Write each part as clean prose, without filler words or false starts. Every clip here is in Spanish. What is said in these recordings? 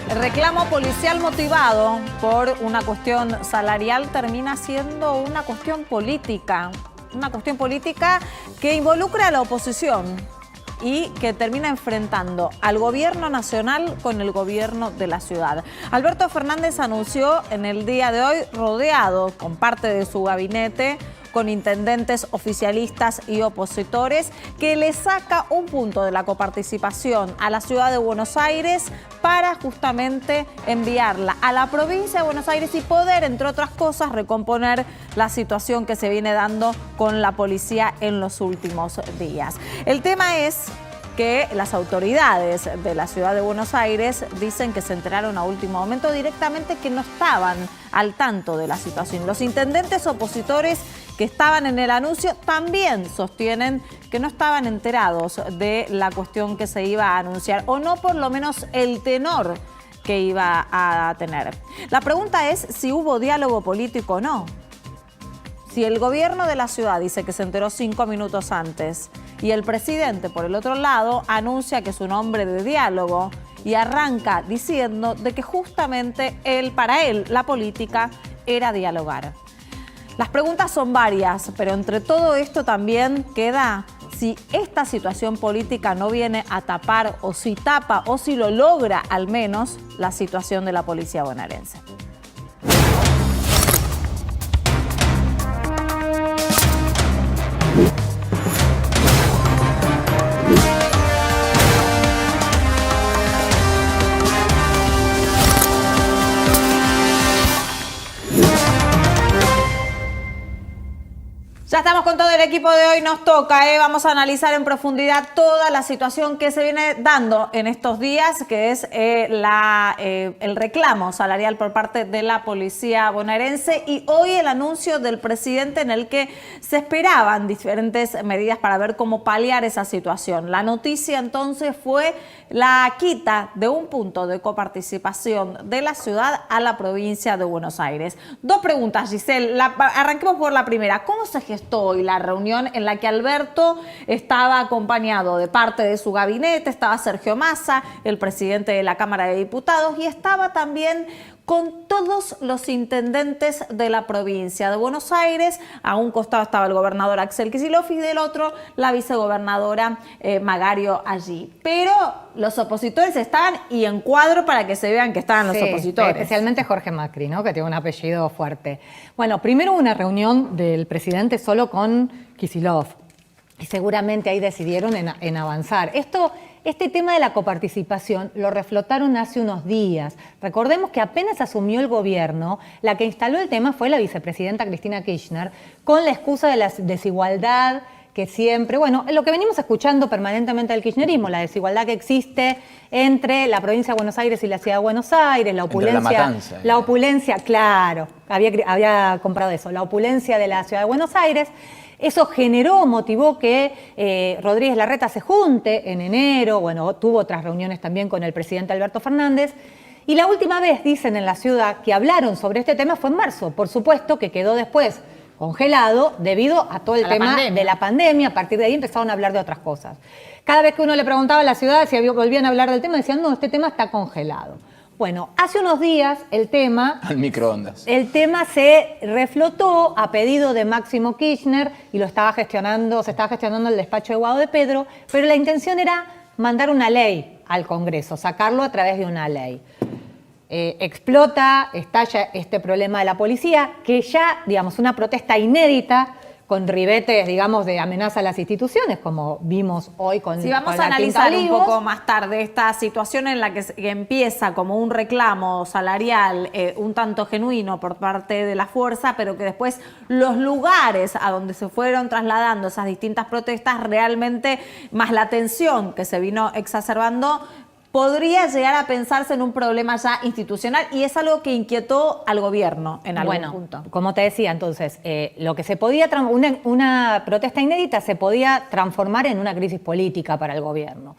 El reclamo policial motivado por una cuestión salarial termina siendo una cuestión política que involucra a la oposición y que termina enfrentando al gobierno nacional con el gobierno de la ciudad. Alberto Fernández anunció en el día de hoy, rodeado con parte de su gabinete, con intendentes oficialistas y opositores, que le saca un punto de la coparticipación a la ciudad de Buenos Aires para justamente enviarla a la provincia de Buenos Aires y poder, entre otras cosas, recomponer la situación que se viene dando con la policía en los últimos días. El tema es que las autoridades de la ciudad de Buenos Aires dicen que se enteraron a último momento directamente, que no estaban al tanto de la situación. Los intendentes opositores que estaban en el anuncio también sostienen que no estaban enterados de la cuestión que se iba a anunciar, o no por lo menos el tenor que iba a tener. La pregunta es si hubo diálogo político o no. Si el gobierno de la ciudad dice que se enteró 5 minutos antes y el presidente, por el otro lado, anuncia que es un hombre de diálogo y arranca diciendo de que justamente para él, la política era dialogar. Las preguntas son varias, pero entre todo esto también queda si esta situación política no viene a tapar, o si tapa, o si lo logra al menos, la situación de la policía bonaerense. Ya estamos con todo el equipo de hoy, nos toca, vamos a analizar en profundidad toda la situación que se viene dando en estos días, que es el reclamo salarial por parte de la policía bonaerense, y hoy el anuncio del presidente en el que se esperaban diferentes medidas para ver cómo paliar esa situación. La noticia entonces fue la quita de un punto de coparticipación de la ciudad a la provincia de Buenos Aires. Dos preguntas, Giselle. Arranquemos por la primera. ¿Cómo se gestó hoy la reunión en la que Alberto estaba acompañado de parte de su gabinete? Estaba Sergio Massa, el presidente de la Cámara de Diputados, y estaba también con todos los intendentes de la provincia de Buenos Aires. A un costado estaba el gobernador Axel Kicillof y del otro la vicegobernadora Magario allí. Pero los opositores estaban, y en cuadro para que se vean que estaban los opositores. Especialmente Jorge Macri, ¿no?, que tiene un apellido fuerte. Bueno, primero una reunión del presidente solo con Kicillof, y seguramente ahí decidieron en avanzar. Este tema de la coparticipación lo reflotaron hace unos días. Recordemos que apenas asumió el gobierno, la que instaló el tema fue la vicepresidenta Cristina Kirchner, con la excusa de la desigualdad que siempre, bueno, lo que venimos escuchando permanentemente del kirchnerismo, la desigualdad que existe entre la provincia de Buenos Aires y la ciudad de Buenos Aires, la opulencia, la opulencia, claro, había comprado eso, la opulencia de la ciudad de Buenos Aires. Eso motivó que Rodríguez Larreta se junte en enero, bueno, tuvo otras reuniones también con el presidente Alberto Fernández, y la última vez, dicen en la ciudad, que hablaron sobre este tema fue en marzo. Por supuesto que quedó después congelado debido a todo el tema de la pandemia. A partir de ahí empezaron a hablar de otras cosas. Cada vez que uno le preguntaba a la ciudad si volvían a hablar del tema, decían, no, este tema está congelado. Bueno, hace unos días el tema... Al microondas. El tema se reflotó a pedido de Máximo Kirchner y se estaba gestionando el despacho de Guado de Pedro, pero la intención era mandar una ley al Congreso, sacarlo a través de una ley. Estalla este problema de la policía, que ya, digamos, una protesta inédita, con ribetes, digamos, de amenaza a las instituciones, como vimos hoy con Sí, vamos con a analizar un Olivos. poco más tarde esta situación en la que empieza como un reclamo salarial un tanto genuino por parte de la fuerza, pero que después los lugares a donde se fueron trasladando esas distintas protestas, realmente, más la tensión que se vino exacerbando, podría llegar a pensarse en un problema ya institucional, y es algo que inquietó al gobierno en algún punto. Como te decía, entonces, lo que se podía una protesta inédita se podía transformar en una crisis política para el gobierno.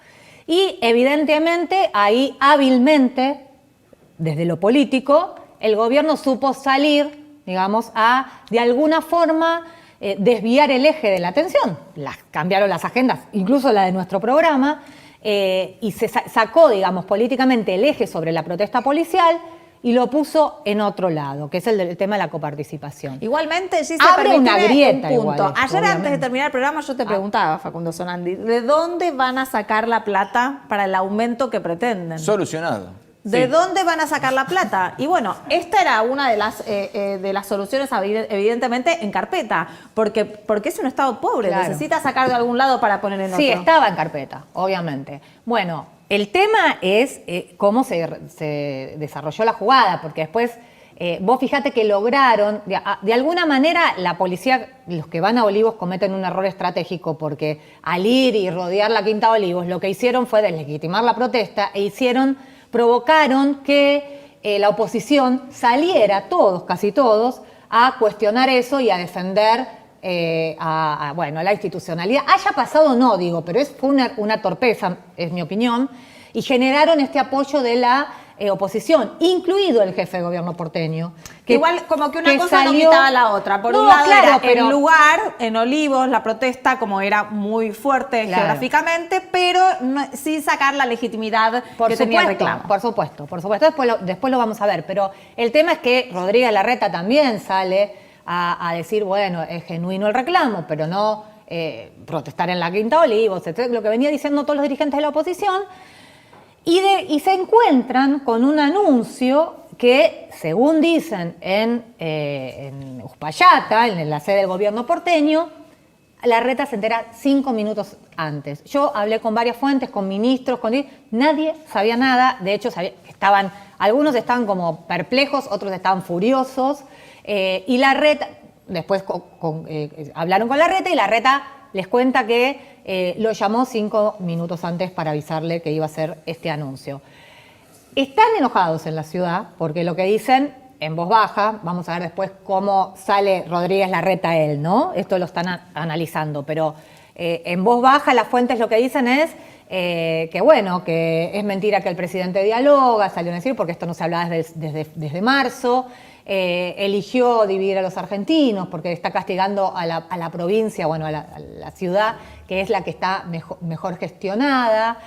Y evidentemente ahí hábilmente, desde lo político, el gobierno supo salir, digamos, de alguna forma desviar el eje de la atención. Cambiaron las agendas, incluso la de nuestro programa, y se sacó, digamos, políticamente el eje sobre la protesta policial y lo puso en otro lado, que es el tema de la coparticipación. Igualmente, sí, abre una grieta un punto. igual. Ayer, obviamente. antes de terminar el programa, yo te preguntaba, Facundo Sonandi, ¿de dónde van a sacar la plata para el aunto que pretenden? Solucionado. ¿De Sí. dónde van a sacar la plata? Y bueno, esta era una de las soluciones, evidentemente, en carpeta, porque es un Estado pobre, Claro. necesita sacar de algún lado para poner en otro. Sí, estaba en carpeta, obviamente. Bueno, el tema es cómo se desarrolló la jugada, porque después, vos fíjate que lograron, de alguna manera la policía, los que van a Olivos cometen un error estratégico, porque al ir y rodear la Quinta Olivos, lo que hicieron fue deslegitimar la protesta provocaron que la oposición saliera, casi todos, a cuestionar eso y a defender la institucionalidad. Haya pasado no, digo, pero fue una torpeza, es mi opinión, y generaron este apoyo de la oposición, incluido el jefe de gobierno porteño. Igual como que una cosa no quitaba la otra. Por un lado claro, era el lugar, en Olivos, la protesta como era muy fuerte geográficamente, pero sin sacar la legitimidad que tenía el reclamo. Por supuesto. Después lo vamos a ver. Pero el tema es que Rodríguez Larreta también sale a decir, bueno, es genuino el reclamo, pero no protestar en la Quinta Olivos, etc., lo que venía diciendo todos los dirigentes de la oposición. Y se encuentran con un anuncio que, según dicen en Uspallata, en la sede del gobierno porteño, Larreta se entera 5 minutos antes. Yo hablé con varias fuentes, con ministros, nadie sabía nada. De hecho, algunos estaban como perplejos, otros estaban furiosos. Y Larreta, después hablaron con Larreta y Larreta les cuenta que lo llamó 5 minutos antes para avisarle que iba a hacer este anuncio. Están enojados en la ciudad porque lo que dicen en voz baja, vamos a ver después cómo sale Rodríguez Larreta él, ¿no? Esto lo están analizando, pero en voz baja las fuentes lo que dicen es que es mentira que el presidente dialoga, salió a decir, porque esto no se hablaba desde marzo. Eligió dividir a los argentinos porque está castigando a la provincia, a la ciudad, que es la que está mejor gestionada.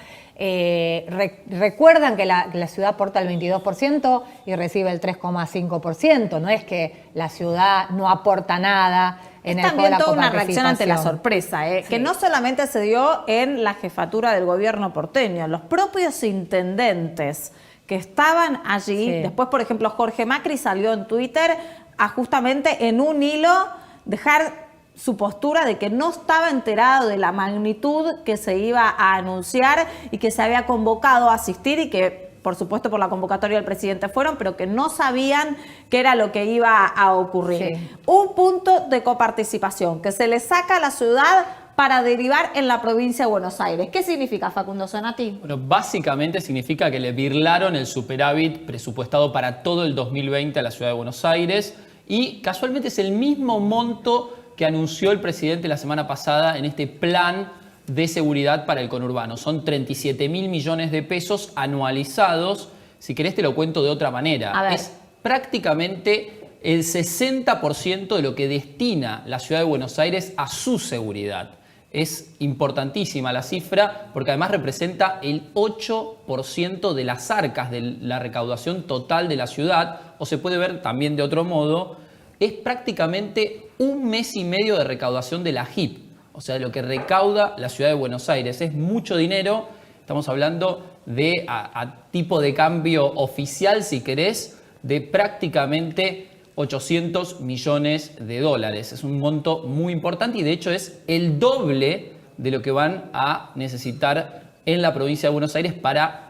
Recuerdan que la ciudad aporta el 22% y recibe el 3,5%. No es que la ciudad no aporta nada en el juego de la también toda una reacción ante la coparticipación. sorpresa, Sí. que no solamente se dio en la jefatura del gobierno porteño, los propios intendentes que estaban allí. Sí. Después, por ejemplo, Jorge Macri salió en Twitter a justamente en un hilo dejar su postura de que no estaba enterado de la magnitud que se iba a anunciar y que se había convocado a asistir y que, por supuesto, por la convocatoria del presidente fueron, pero que no sabían qué era lo que iba a ocurrir. Sí. Un punto de coparticipación que se le saca a la ciudad para derivar en la provincia de Buenos Aires. ¿Qué significa, Facundo Sonati? Bueno, básicamente significa que le birlaron el superávit presupuestado para todo el 2020 a la ciudad de Buenos Aires y casualmente es el mismo monto que anunció el presidente la semana pasada en este plan de seguridad para el conurbano. Son 37.000 millones de pesos anualizados. Si querés te lo cuento de otra manera. A ver. Es prácticamente el 60% de lo que destina la ciudad de Buenos Aires a su seguridad. Es importantísima la cifra porque además representa el 8% de las arcas de la recaudación total de la ciudad, o se puede ver también de otro modo, es prácticamente 1 mes y medio de recaudación de la JIP, o sea, de lo que recauda la ciudad de Buenos Aires. Es mucho dinero, estamos hablando de, a tipo de cambio oficial, si querés, de prácticamente 800 millones de dólares. Es un monto muy importante y de hecho es el doble de lo que van a necesitar en la provincia de Buenos Aires para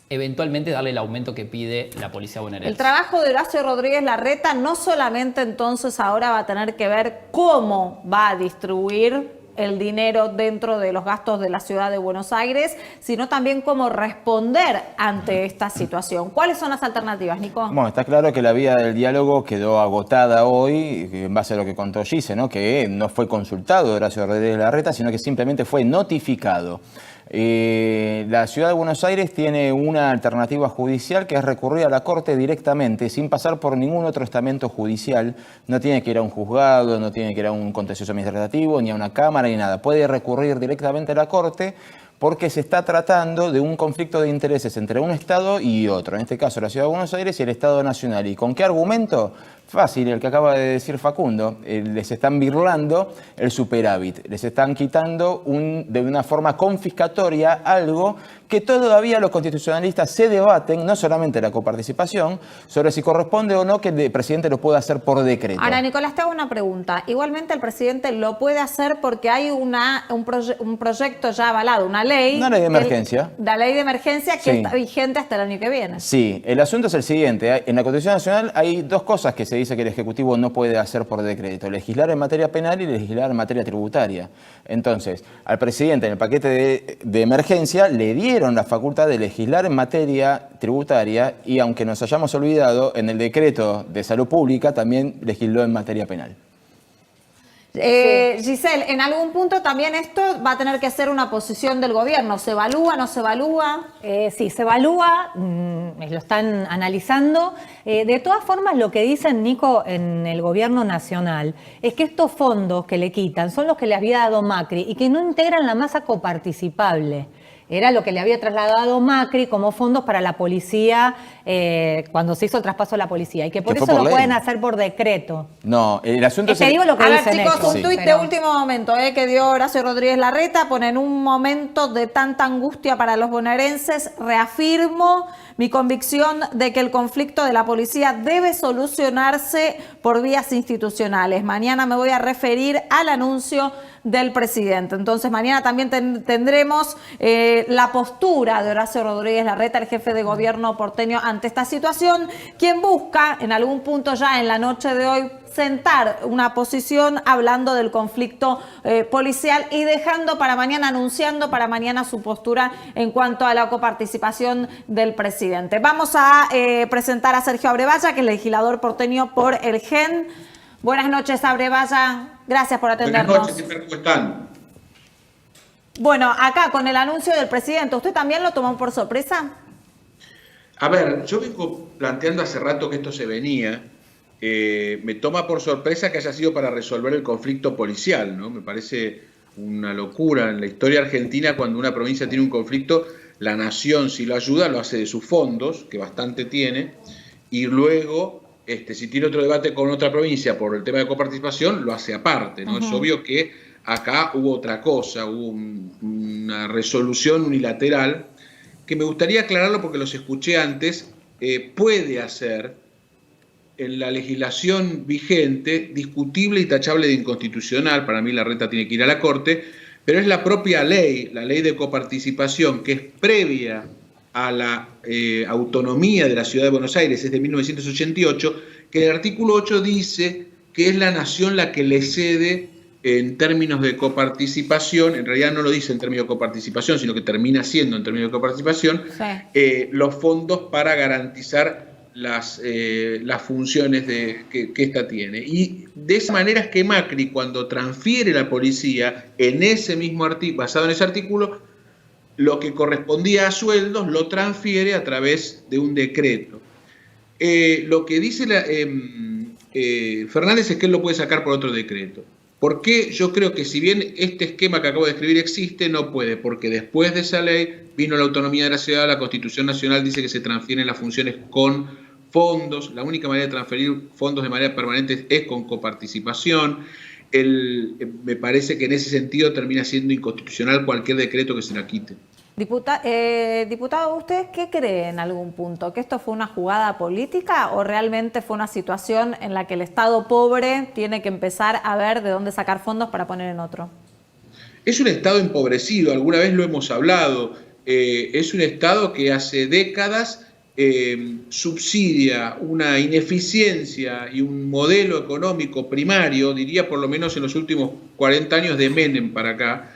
eventualmente darle el aumento que pide la policía bonaerense. El trabajo de Horacio Rodríguez Larreta no solamente entonces ahora va a tener que ver cómo va a distribuir el dinero dentro de los gastos de la ciudad de Buenos Aires, sino también cómo responder ante esta situación. ¿Cuáles son las alternativas, Nico? Bueno, está claro que la vía del diálogo quedó agotada hoy, en base a lo que contó Gise, ¿no? Que no fue consultado Horacio Rodríguez Larreta, sino que simplemente fue notificado. La Ciudad de Buenos Aires tiene una alternativa judicial que es recurrir a la Corte directamente, sin pasar por ningún otro estamento judicial. No tiene que ir a un juzgado, no tiene que ir a un contencioso administrativo, ni a una cámara, ni nada. Puede recurrir directamente a la Corte porque se está tratando de un conflicto de intereses entre un Estado y otro. En este caso, la Ciudad de Buenos Aires y el Estado Nacional. ¿Y con qué argumento? Fácil, el que acaba de decir Facundo. Les están birlando el superávit. Les están quitando de una forma confiscatoria algo que todavía los constitucionalistas se debaten, no solamente la coparticipación, sobre si corresponde o no que el presidente lo pueda hacer por decreto. Ahora, Nicolás, te hago una pregunta. Igualmente el presidente lo puede hacer porque hay un proyecto ya avalado, una ley. Una ley de emergencia. La ley de emergencia que Sí. está vigente hasta el año que viene. Sí, el asunto es el siguiente. En la Constitución Nacional hay dos cosas que se dice que el Ejecutivo no puede hacer por decreto: legislar en materia penal y legislar en materia tributaria. Entonces, al presidente en el paquete de emergencia le dieron la facultad de legislar en materia tributaria y, aunque nos hayamos olvidado, en el decreto de salud pública también legisló en materia penal. Giselle, en algún punto también esto va a tener que ser una posición del gobierno. ¿Se evalúa, no se evalúa? Sí, se evalúa, lo están analizando. De todas formas, lo que dicen, Nico, en el gobierno nacional es que estos fondos que le quitan son los que le había dado Macri y que no integran la masa coparticipable. Era lo que le había trasladado Macri como fondos para la policía cuando se hizo el traspaso a la policía y que por eso lo pueden hacer por decreto. No, el asunto es... Te digo lo que A ver, dicen chicos, ellos, un tuit de último momento que dio Horacio Rodríguez Larreta, pone: en un momento de tanta angustia para los bonaerenses, reafirmo mi convicción de que el conflicto de la policía debe solucionarse por vías institucionales. Mañana me voy a referir al anuncio del presidente. Entonces mañana también tendremos la postura de Horacio Rodríguez Larreta, el jefe de gobierno porteño, ante esta situación, quien busca en algún punto ya en la noche de hoy sentar una posición hablando del conflicto policial y dejando para mañana, anunciando para mañana su postura en cuanto a la coparticipación del presidente. Vamos a presentar a Sergio Abrevaya, que es legislador porteño por el GEN. Buenas noches, Abrevaya. Gracias por atendernos. Buenas noches, ¿cómo están? Bueno, acá con el anuncio del presidente, ¿usted también lo tomó por sorpresa? A ver, yo vengo planteando hace rato que esto se venía. Me toma por sorpresa que haya sido para resolver el conflicto policial, ¿no? Me parece una locura en la historia argentina cuando una provincia tiene un conflicto, la nación, si lo ayuda, lo hace de sus fondos, que bastante tiene, y luego, si tiene otro debate con otra provincia por el tema de coparticipación, lo hace aparte, ¿no? Es obvio que acá hubo otra cosa, hubo una resolución unilateral que me gustaría aclararlo porque los escuché antes. Puede hacer en la legislación vigente discutible y tachable de inconstitucional. Para mí Larreta tiene que ir a la Corte, pero es la propia ley, la ley de coparticipación, que es previa a la autonomía de la Ciudad de Buenos Aires, es de 1988, que en el artículo 8 dice que es la nación la que le cede en términos de coparticipación. En realidad no lo dice en términos de coparticipación, sino que termina siendo en términos de coparticipación, los fondos para garantizar las funciones que ésta tiene. Y de esa manera es que Macri, cuando transfiere la policía en ese mismo artículo, basado en ese artículo, lo que correspondía a sueldos lo transfiere a través de un decreto. Lo que dice Fernández es que él lo puede sacar por otro decreto. ¿Por qué? Yo creo que si bien este esquema que acabo de describir existe, no puede, porque después de esa ley vino la autonomía de la ciudad, la Constitución Nacional dice que se transfieren las funciones con fondos, la única manera de transferir fondos de manera permanente es con coparticipación. Me parece que en ese sentido termina siendo inconstitucional cualquier decreto que se la quite. Diputado, ¿usted qué cree en algún punto? ¿Que esto fue una jugada política o realmente fue una situación en la que el Estado pobre tiene que empezar a ver de dónde sacar fondos para poner en otro? Es un Estado empobrecido, alguna vez lo hemos hablado. Es un Estado que hace décadas subsidia una ineficiencia y un modelo económico primario, diría por lo menos en los últimos 40 años de Menem para acá,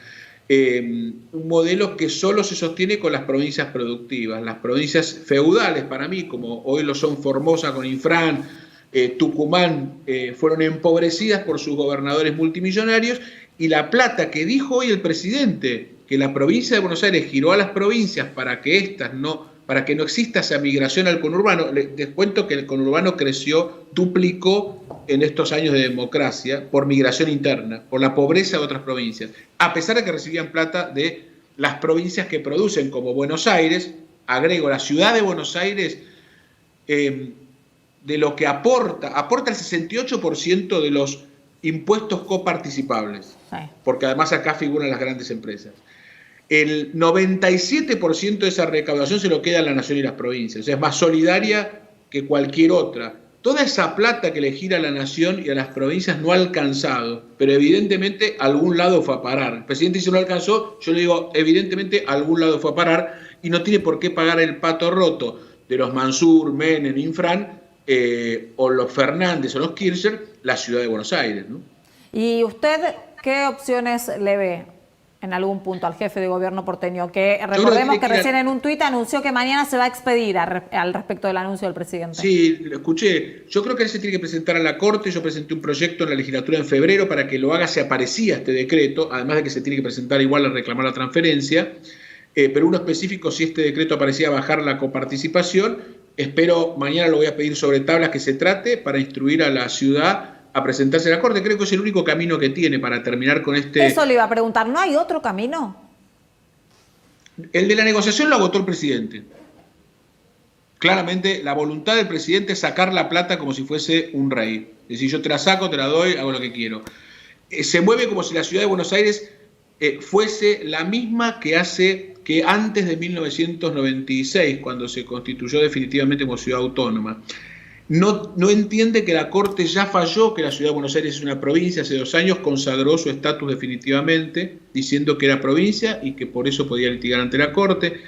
un modelo que solo se sostiene con las provincias productivas. Las provincias feudales, para mí, como hoy lo son Formosa con Infran, Tucumán, fueron empobrecidas por sus gobernadores multimillonarios, y la plata que dijo hoy el presidente que la provincia de Buenos Aires giró a las provincias para que no exista esa migración al conurbano. Les cuento que el conurbano duplicó en estos años de democracia por migración interna, por la pobreza de otras provincias, a pesar de que recibían plata de las provincias que producen, como Buenos Aires. Agrego, la ciudad de Buenos Aires, de lo que aporta el 68% de los impuestos coparticipables, sí, porque además acá figuran las grandes empresas. El 97% de esa recaudación se lo queda a la nación y las provincias, o sea, es más solidaria que cualquier otra. Toda esa plata que le gira a la nación y a las provincias no ha alcanzado, pero evidentemente a algún lado fue a parar. El presidente dice no alcanzó, yo le digo evidentemente a algún lado fue a parar y no tiene por qué pagar el pato roto de los Mansur, Menem, Infran, o los Fernández o los Kirchner, la ciudad de Buenos Aires, ¿no? ¿Y usted qué opciones le ve en algún punto al jefe de gobierno porteño? Que recordemos que recién en un tuit anunció que mañana se va a expedir al respecto del anuncio del presidente. Sí, lo escuché. Yo creo que él se tiene que presentar a la Corte. Yo presenté un proyecto en la legislatura en febrero para que lo haga si aparecía este decreto, además de que se tiene que presentar igual a reclamar la transferencia, pero uno específico, si este decreto aparecía, bajar la coparticipación. Espero, mañana lo voy a pedir sobre tablas que se trate para instruir a la ciudad a presentarse a la Corte. Creo que es el único camino que tiene para terminar con este... Eso le iba a preguntar, ¿no hay otro camino? El de la negociación lo agotó el presidente. Claramente, la voluntad del presidente es sacar la plata como si fuese un rey. Es decir, yo te la saco, te la doy, hago lo que quiero. Se mueve como si la ciudad de Buenos Aires fuese la misma que antes de 1996, cuando se constituyó definitivamente como ciudad autónoma. No entiende que la Corte ya falló, que la ciudad de Buenos Aires es una provincia. Hace 2 años consagró su estatus definitivamente, diciendo que era provincia y que por eso podía litigar ante la Corte.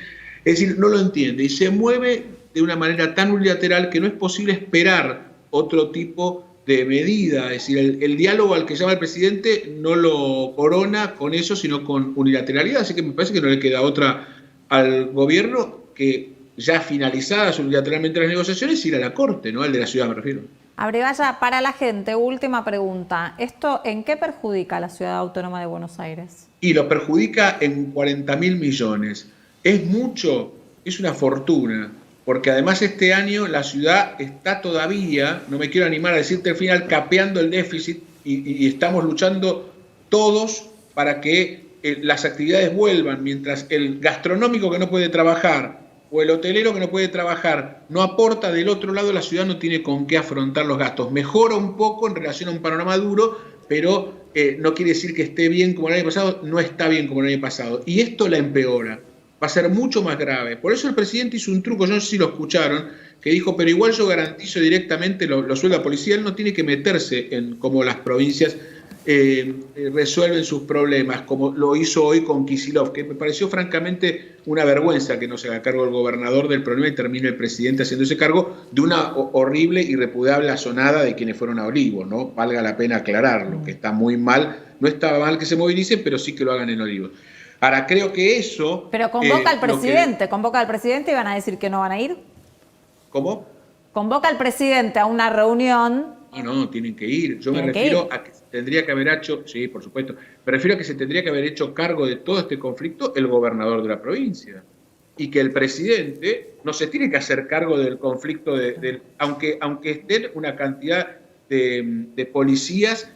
Es decir, no lo entiende y se mueve de una manera tan unilateral que no es posible esperar otro tipo de medida. Es decir, el diálogo al que llama el presidente no lo corona con eso, sino con unilateralidad. Así que me parece que no le queda otra al gobierno que, ya finalizadas unilateralmente las negociaciones, ir a la Corte, ¿no? Al de la ciudad me refiero. Abrevaya, para la gente, última pregunta. ¿Esto en qué perjudica a la Ciudad Autónoma de Buenos Aires? Y lo perjudica en 40.000 millones. ¿Es mucho? Es una fortuna. Porque además este año la ciudad está todavía, no me quiero animar a decirte al final, capeando el déficit y estamos luchando todos para que las actividades vuelvan, mientras el gastronómico que no puede trabajar o el hotelero que no puede trabajar no aporta, del otro lado la ciudad no tiene con qué afrontar los gastos. Mejora un poco en relación a un panorama duro, pero no quiere decir que esté bien como el año pasado, no está bien como el año pasado. Y esto la empeora, va a ser mucho más grave. Por eso el presidente hizo un truco, yo no sé si lo escucharon, que dijo, pero igual yo garantizo directamente los sueldos policiales, él no tiene que meterse en cómo las provincias resuelven sus problemas, como lo hizo hoy con Kicillof, que me pareció francamente una vergüenza que no se haga cargo el gobernador del problema y termine el presidente haciéndose cargo de una horrible y repudiable asonada de quienes fueron a Olivos, ¿no? Valga la pena aclararlo, que está muy mal, no está mal que se movilicen, pero sí que lo hagan en Olivos. Ahora, creo que eso... Pero convoca al presidente y van a decir que no van a ir. ¿Cómo? Convoca al presidente a una reunión. No, tienen que ir. Yo me refiero a que se tendría que haber hecho, sí, por supuesto, me refiero a que se tendría que haber hecho cargo de todo este conflicto el gobernador de la provincia. Y que el presidente no se tiene que hacer cargo del conflicto, aunque estén una cantidad de policías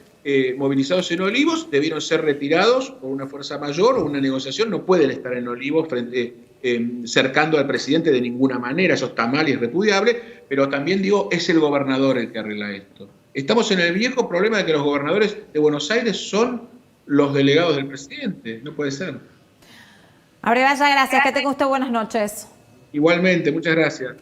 movilizados en Olivos, debieron ser retirados por una fuerza mayor o una negociación, no pueden estar en Olivos cercando al presidente de ninguna manera, eso está mal y es repudiable, pero también digo, es el gobernador el que arregla esto. Estamos en el viejo problema de que los gobernadores de Buenos Aires son los delegados del presidente, no puede ser. Abrevaya, gracias, que tenga usted buenas noches. Igualmente, muchas gracias.